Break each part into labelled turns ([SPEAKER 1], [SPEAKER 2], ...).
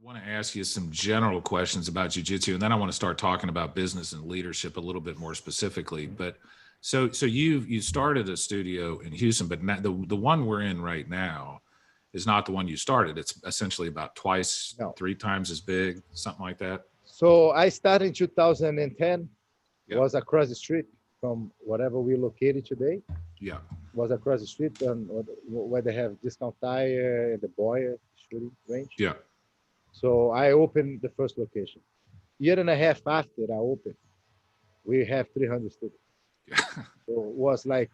[SPEAKER 1] want to ask you some general questions about jiu-jitsu, and then I want to start talking about business and leadership a little bit more specifically. But so you started a studio in Houston, but not, the one we're in right now is not the one you started. It's essentially about twice,
[SPEAKER 2] No.
[SPEAKER 1] 3 times as big, something like that.
[SPEAKER 2] So I started in 2010.
[SPEAKER 1] Yeah.
[SPEAKER 2] Was across the street from whatever we located today.
[SPEAKER 1] Yeah.
[SPEAKER 2] Was across the street where they have Discount Tire and the Boyer shooting range.
[SPEAKER 1] Yeah.
[SPEAKER 2] So I opened the first location. Year and a half after I opened, we have 300 students.
[SPEAKER 1] Yeah.
[SPEAKER 2] So it was like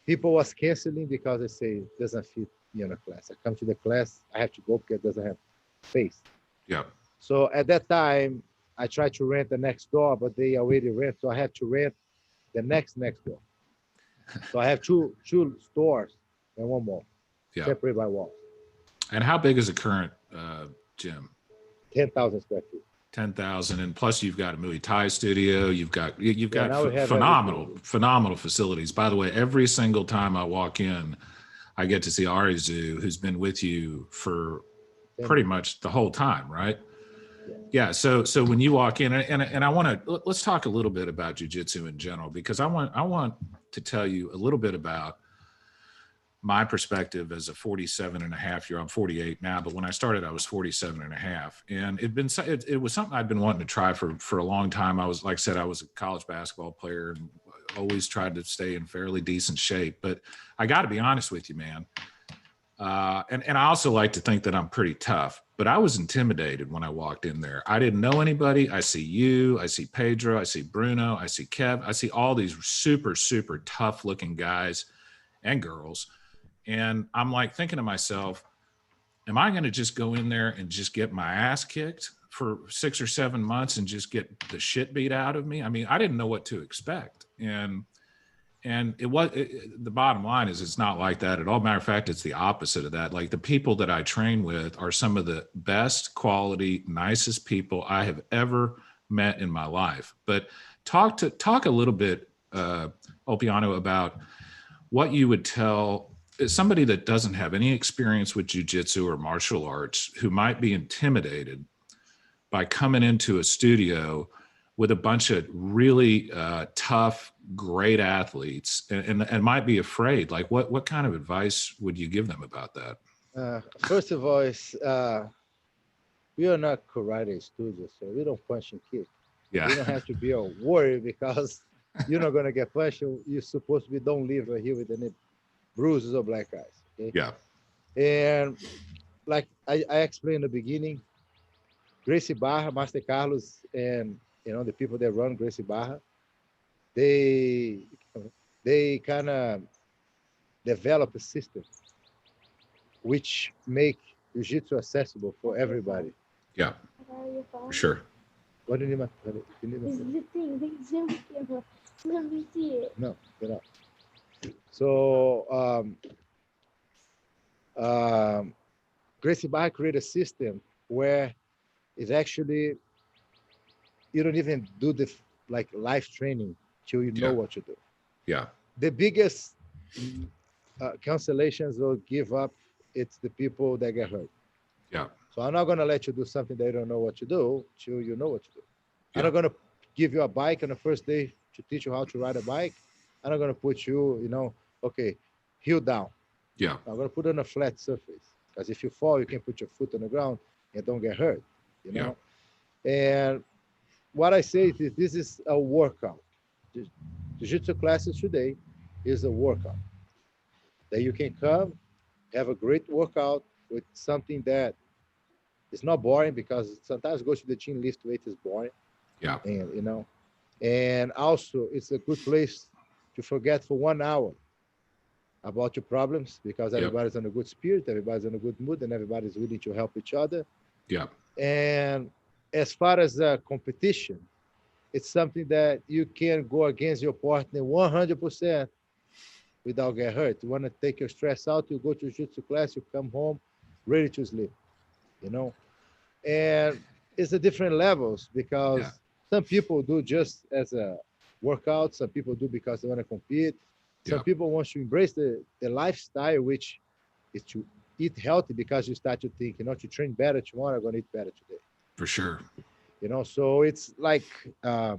[SPEAKER 2] people was canceling because they say it doesn't fit me in a class. I come to the class, I have to go because it doesn't have space.
[SPEAKER 1] Yeah.
[SPEAKER 2] So at that time, I tried to rent the next door, but they already rent. So I had to rent the next door. So I have two stores and one mall, separated by walls.
[SPEAKER 1] And how big is the current gym?
[SPEAKER 2] 10,000 square feet.
[SPEAKER 1] 10,000, and plus you've got a Muay Thai studio. You've got phenomenal facilities. By the way, every single time I walk in, I get to see Arizu, who's been with you for pretty much the whole time, right? Yeah. So when you walk in, and I want to let's talk a little bit about jiu-jitsu in general, because I want to tell you a little bit about my perspective as a 47 and a half year. I'm 48 now, but when I started, I was 47 and a half, and it was something I'd been wanting to try for a long time. I was, like I said, I was a college basketball player and always tried to stay in fairly decent shape. But I got to be honest with you, man. And I also like to think that I'm pretty tough, but I was intimidated when I walked in there. I didn't know anybody. I see you, I see Pedro, I see Bruno, I see Kev, I see all these super, super tough looking guys and girls. And I'm like thinking to myself, am I going to just go in there and just get my ass kicked for 6 or 7 months and just get the shit beat out of me? I mean, I didn't know what to expect. And the bottom line is it's not like that at all. Matter of fact, it's the opposite of that. Like, the people that I train with are some of the best quality, nicest people I have ever met in my life. But talk a little bit, Ulpiano, about what you would tell somebody that doesn't have any experience with jiu-jitsu or martial arts, who might be intimidated by coming into a studio with a bunch of really tough, great athletes, and might be afraid. Like, what kind of advice would you give them about that?
[SPEAKER 2] First of all, we are not karate studios, so we don't punch and kick.
[SPEAKER 1] Yeah.
[SPEAKER 2] You don't have to be a warrior because you're not going to get punched. You're supposed to be, don't leave here with any bruises or black eyes. Okay?
[SPEAKER 1] Yeah.
[SPEAKER 2] And like I explained in the beginning, Gracie Barra, Master Carlos, and the people that run Gracie Barra, they kind of develop a system which make jiu-jitsu accessible for everybody.
[SPEAKER 1] Yeah, for sure.
[SPEAKER 2] What do you need? No, you're not. So Gracie Barra created a system where it's actually, you don't even do the life training till you know what to do.
[SPEAKER 1] Yeah.
[SPEAKER 2] The biggest cancellations or give up, it's the people that get hurt.
[SPEAKER 1] Yeah.
[SPEAKER 2] So I'm not going to let you do something that you don't know what to do till you know what to do.
[SPEAKER 1] Yeah.
[SPEAKER 2] I'm not going to give you a bike on the first day to teach you how to ride a bike. I'm not going to put you, okay, heel down.
[SPEAKER 1] Yeah.
[SPEAKER 2] I'm going to put it on a flat surface, because if you fall, you can put your foot on the ground and don't get hurt,
[SPEAKER 1] Yeah.
[SPEAKER 2] And what I say is this is a workout. Jiu-Jitsu classes today is a workout that you can come, have a great workout with something that is not boring, because sometimes go to the gym, lift weight is boring.
[SPEAKER 1] Yeah.
[SPEAKER 2] And, and also it's a good place to forget for 1 hour about your problems, because everybody's in a good spirit, everybody's in a good mood, and everybody's willing to help each other.
[SPEAKER 1] Yeah.
[SPEAKER 2] And as far as the competition, it's something that you can go against your partner 100% without get hurt. You want to take your stress out, you go to jiu-jitsu class, you come home ready to sleep, And it's the different levels, because some people do just as a workout, some people do because they want to compete. Some people want to embrace the lifestyle, which is to eat healthy because you start to think, to train better tomorrow, I'm going to eat better today.
[SPEAKER 1] For sure.
[SPEAKER 2] So it's like a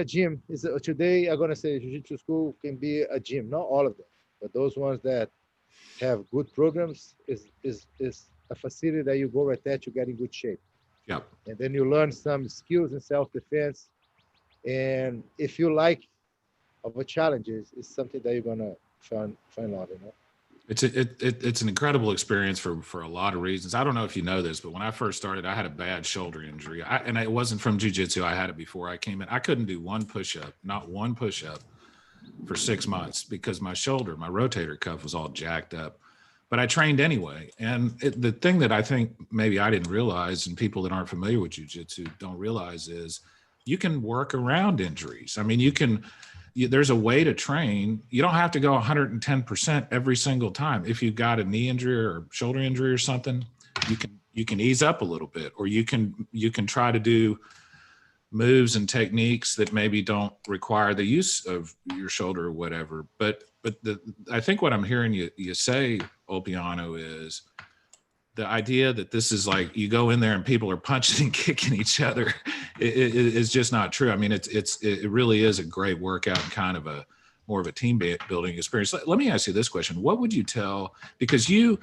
[SPEAKER 2] gym. Today I'm going to say jiu-jitsu school can be a gym, not all of them, but those ones that have good programs is a facility that you go right there to get in good shape.
[SPEAKER 1] Yep.
[SPEAKER 2] And then you learn some skills in self-defense. And if you like of a challenge, it's something that you're gonna find love,
[SPEAKER 1] It's an incredible experience for a lot of reasons. I don't know if you know this, but when I first started, I had a bad shoulder injury. And it wasn't from jiu-jitsu. I had it before I came in. I couldn't do one push-up, not one push-up for 6 months because my shoulder, my rotator cuff was all jacked up. But I trained anyway. And the thing that I think maybe I didn't realize, and people that aren't familiar with jiu-jitsu don't realize, is you can work around injuries. I mean, there's a way to train. You don't have to go 110% every single time. If you've got a knee injury or shoulder injury or something, you can ease up a little bit, or you can try to do moves and techniques that maybe don't require the use of your shoulder or whatever. But I think what I'm hearing you say, Ulpiano, is the idea that this is like you go in there and people are punching and kicking each other is just not true. I mean, it really is a great workout and kind of more of a team building experience. Let me ask you this question. What would you tell, because the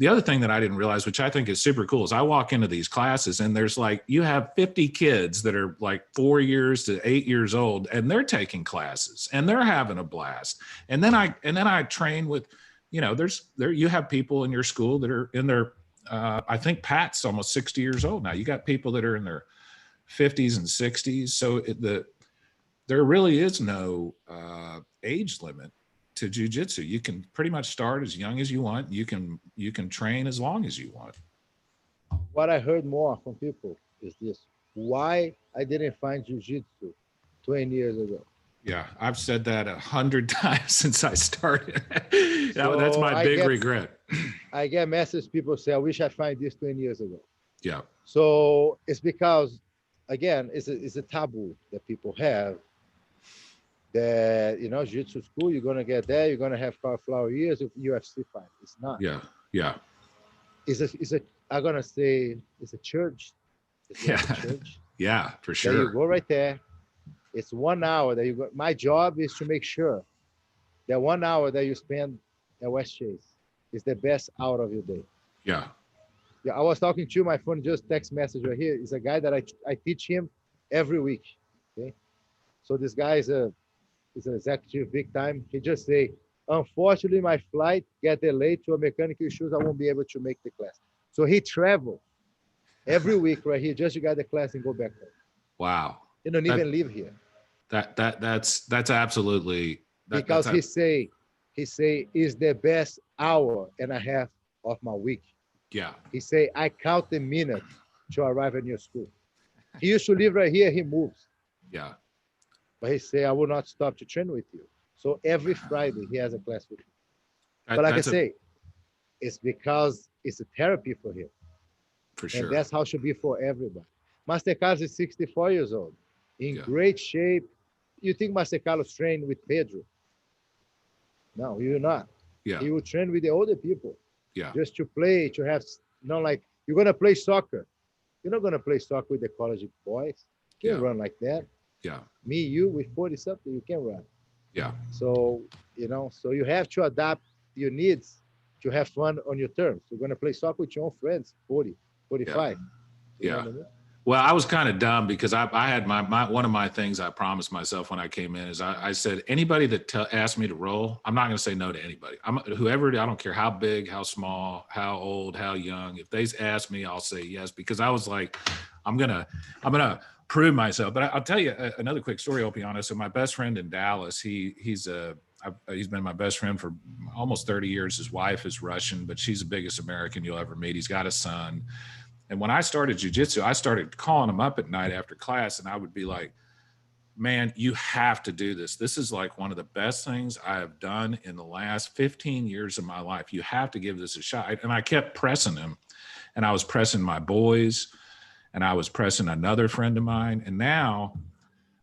[SPEAKER 1] other thing that I didn't realize, which I think is super cool, is I walk into these classes and there's you have 50 kids that are like 4 years to 8 years old, and they're taking classes and they're having a blast. And then I train with, you have people in your school that are in their, I think Pat's almost 60 years old now. You got people that are in their 50s and 60s. So there really is no age limit to jiu-jitsu. You can pretty much start as young as you want. You can train as long as you want.
[SPEAKER 2] What I heard more from people is this: why I didn't find jiu-jitsu 20 years ago.
[SPEAKER 1] Yeah, I've said that 100 times since I started. That's my big regret.
[SPEAKER 2] I get messages, people say, I wish I find this 20 years ago.
[SPEAKER 1] Yeah.
[SPEAKER 2] So it's because, again, it's a taboo that people have, that, jiu-jitsu school, you're going to get there, you're going to have cauliflower ears of UFC fight. It's not.
[SPEAKER 1] Yeah, yeah.
[SPEAKER 2] I'm going to say it's a church.
[SPEAKER 1] A church. Yeah, for sure.
[SPEAKER 2] Then you go right there. It's 1 hour that you go. My job is to make sure that 1 hour that you spend at West Chase is the best hour of your day.
[SPEAKER 1] Yeah.
[SPEAKER 2] Yeah, I was talking to my phone, just text message right here. It's a guy that I teach him every week. Okay. So this guy is an executive big time. He just say, unfortunately, my flight get delayed to a mechanical issues. I won't be able to make the class. So he travel every week right here just to get the class and go back home.
[SPEAKER 1] Wow.
[SPEAKER 2] He don't even live here.
[SPEAKER 1] That's absolutely.
[SPEAKER 2] Because he say is the best hour and a half of my week.
[SPEAKER 1] Yeah.
[SPEAKER 2] He say, I count the minutes to arrive at your school. He used to live right here. He moves.
[SPEAKER 1] Yeah.
[SPEAKER 2] But he say, I will not stop to train with you. So every Friday he has a class with me. But like I say, it's because it's a therapy for him.
[SPEAKER 1] For sure.
[SPEAKER 2] And that's how it should be for everybody. Master Carlos is 64 years old, in great shape. You think Master Carlos trained with Pedro? No, you're not.
[SPEAKER 1] Yeah.
[SPEAKER 2] He will train with the older people.
[SPEAKER 1] Yeah.
[SPEAKER 2] Just to play, to have, like you're going to play soccer. You're not going to play soccer with the college boys. You can't run like that.
[SPEAKER 1] Yeah.
[SPEAKER 2] Me, you with 40 something, you can run.
[SPEAKER 1] Yeah.
[SPEAKER 2] So, so you have to adapt your needs to have fun on your terms. You're going to play soccer with your own friends, 40, 45.
[SPEAKER 1] Yeah. What I mean? Well, I was kind of dumb because I had one of my things I promised myself when I came in is I said, anybody that asked me to roll, I'm not going to say no to anybody. Whoever, I don't care how big, how small, how old, how young. If they ask me, I'll say yes, because I was like, I'm gonna prove myself. But I'll tell you another quick story, Ulpiano. So my best friend in Dallas, he's been my best friend for almost 30 years. His wife is Russian, but she's the biggest American you'll ever meet. He's got a son. And when I started jiu-jitsu, I started calling him up at night after class, and I would be like, man, you have to do this. This is like one of the best things I have done in the last 15 years of my life. You have to give this a shot. And I kept pressing him, and I was pressing my boys, and I was pressing another friend of mine. And now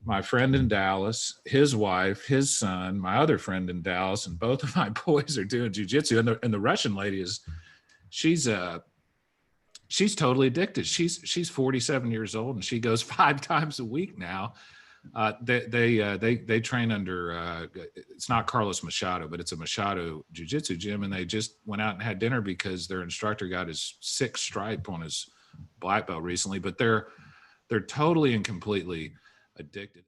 [SPEAKER 1] my friend in Dallas, his wife, his son, my other friend in Dallas, and both of my boys are doing jiu-jitsu. And the Russian lady is, she's totally addicted. She's 47 years old and she goes 5 times a week now. They train under it's not Carlos Machado, but it's a Machado jiu-jitsu gym, and they just went out and had dinner because their instructor got his 6th stripe on his black belt recently. But they're totally and completely addicted.